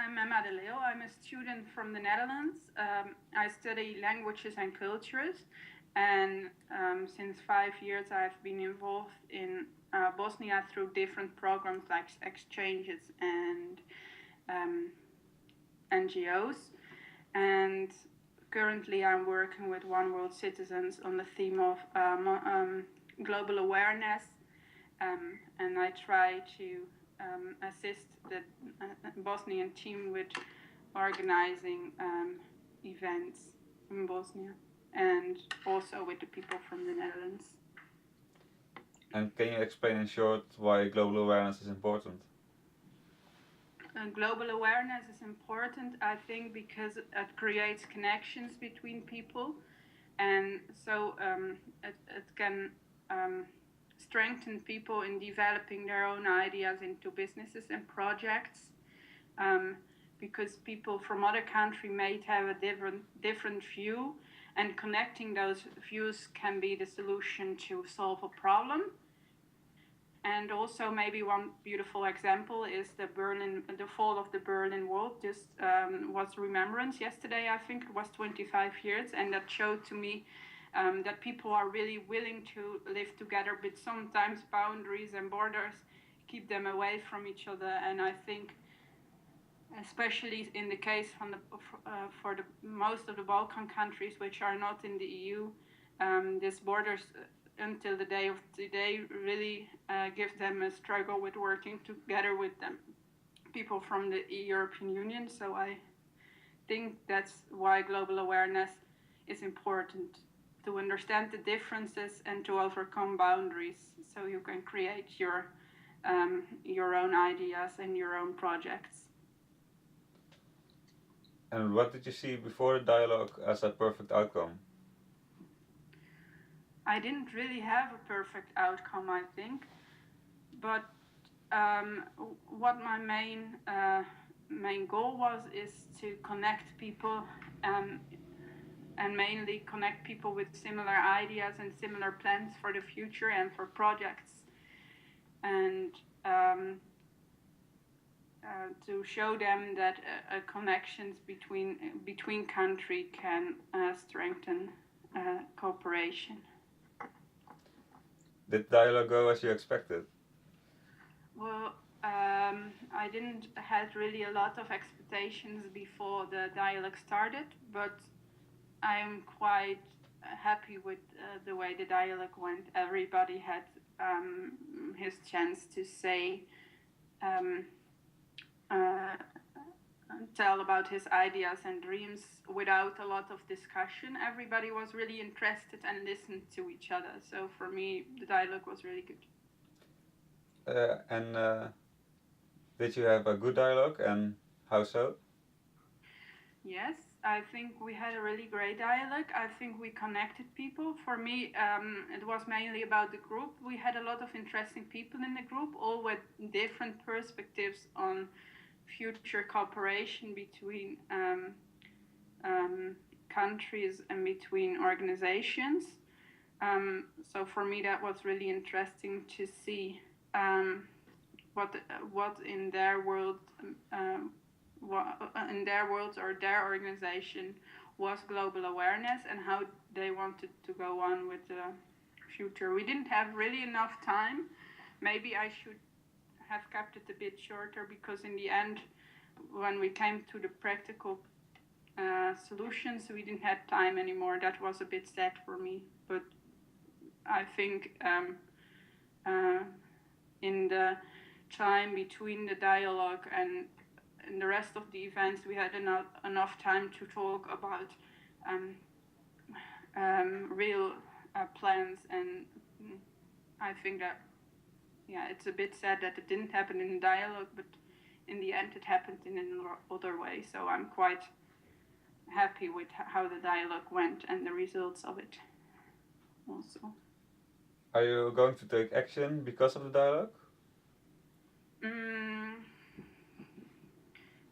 I'm Emma de Leeuw. I'm a student from the Netherlands. I study languages and cultures, and since 5 years I've been involved in Bosnia through different programs like exchanges and NGOs. And currently I'm working with One World Citizens on the theme of global awareness, and I try to assist the Bosnian team with organizing events in Bosnia and also with the people from the Netherlands. And can you explain in short why global awareness is important? Global awareness is important, I think, because it creates connections between people, and so it can strengthen people in developing their own ideas into businesses and projects, because people from other countries may have a different view, and connecting those views can be the solution to solve a problem. And also maybe one beautiful example is the fall of the Berlin Wall. Just was remembrance yesterday, I think it was 25 years, and that showed to me that people are really willing to live together, but sometimes boundaries and borders keep them away from each other. And I think, especially in the case for the most of the Balkan countries which are not in the EU, these borders until the day of today really give them a struggle with working together with them, people from the European Union. So I think that's why global awareness is important, to understand the differences and to overcome boundaries, so you can create your own ideas and your own projects. And what did you see before the dialogue as a perfect outcome? I didn't really have a perfect outcome, I think, but what my main goal was is to connect people, and mainly connect people with similar ideas and similar plans for the future and for projects, and to show them that connections between countries can strengthen cooperation. Did dialogue go as you expected? Well, I didn't have really a lot of expectations before the dialogue started, but I'm quite happy with the way the dialogue went. Everybody had his chance to say, tell about his ideas and dreams without a lot of discussion. Everybody was really interested and listened to each other. So for me, the dialogue was really good. And did you have a good dialogue, and how so? Yes, I think we had a really great dialogue. I think we connected people. For me, it was mainly about the group. We had a lot of interesting people in the group, all with different perspectives on future cooperation between countries and between organizations. So for me, that was really interesting to see what in their world, in their world or their organization was global awareness, and how they wanted to go on with the future. We didn't have really enough time. Maybe I should have kept it a bit shorter, because in the end, when we came to the practical solutions, we didn't have time anymore. That was a bit sad for me, but I think in the time between the dialogue and the rest of the events, we had enough time to talk about real plans, and I think that, yeah, it's a bit sad that it didn't happen in the dialogue, but in the end it happened in another way. So I'm quite happy with how the dialogue went and the results of it also. Are you going to take action because of the dialogue?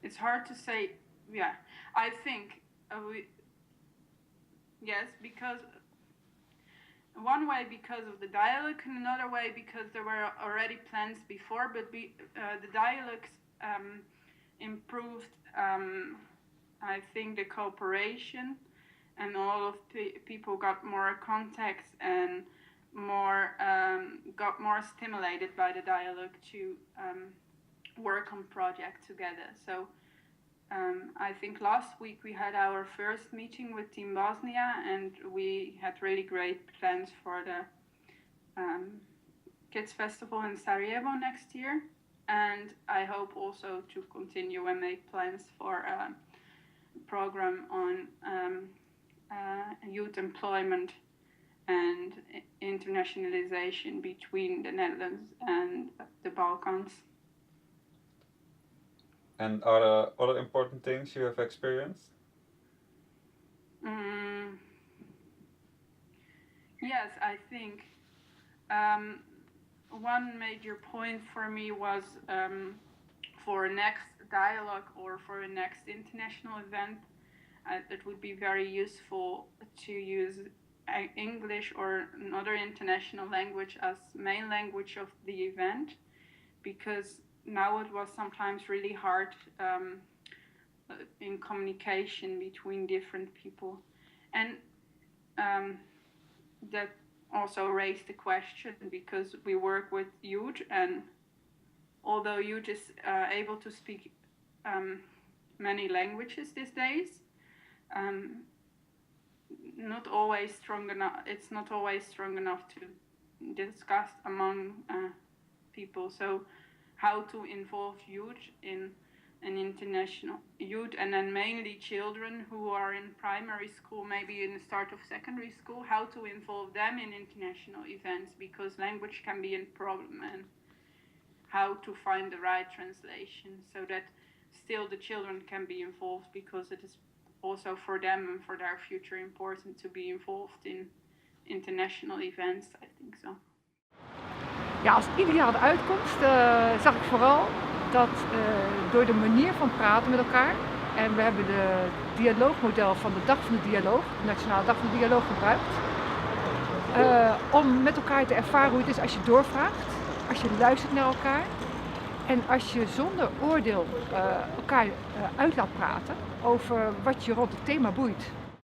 It's hard to say. Yeah, I think yes, because one way because of the dialogue, and another way because there were already plans before. But the dialogues improved, I think, the cooperation, and all of the people got more contacts and got more stimulated by the dialogue to work on projects together. So I think last week we had our first meeting with Team Bosnia, and we had really great plans for the Kids Festival in Sarajevo next year. And I hope also to continue and make plans for a program on youth employment and internationalization between the Netherlands and the Balkans. And are there other important things you have experienced? Yes, I think one major point for me was for next dialogue or for a next international event, it would be very useful to use English or another international language as main language of the event, because now it was sometimes really hard in communication between different people. And that also raised the question, because we work with youth, and although youth is able to speak many languages these days, not always strong enough. It's not always strong enough to discuss among people. So how to involve youth in an international youth, and then mainly children who are in primary school, maybe in the start of secondary school, how to involve them in international events, because language can be a problem, and how to find the right translation so that still the children can be involved, because it is also for them and for their future important to be involved in international events, I think so. Ja, als ideale uitkomst zag ik vooral dat door de manier van praten met elkaar, en we hebben de dialoogmodel van de Dag van de Dialoog, de Nationale Dag van de Dialoog gebruikt, om met elkaar te ervaren hoe het is als je doorvraagt, als je luistert naar elkaar en als je zonder oordeel elkaar uit laat praten over wat je rond het thema boeit.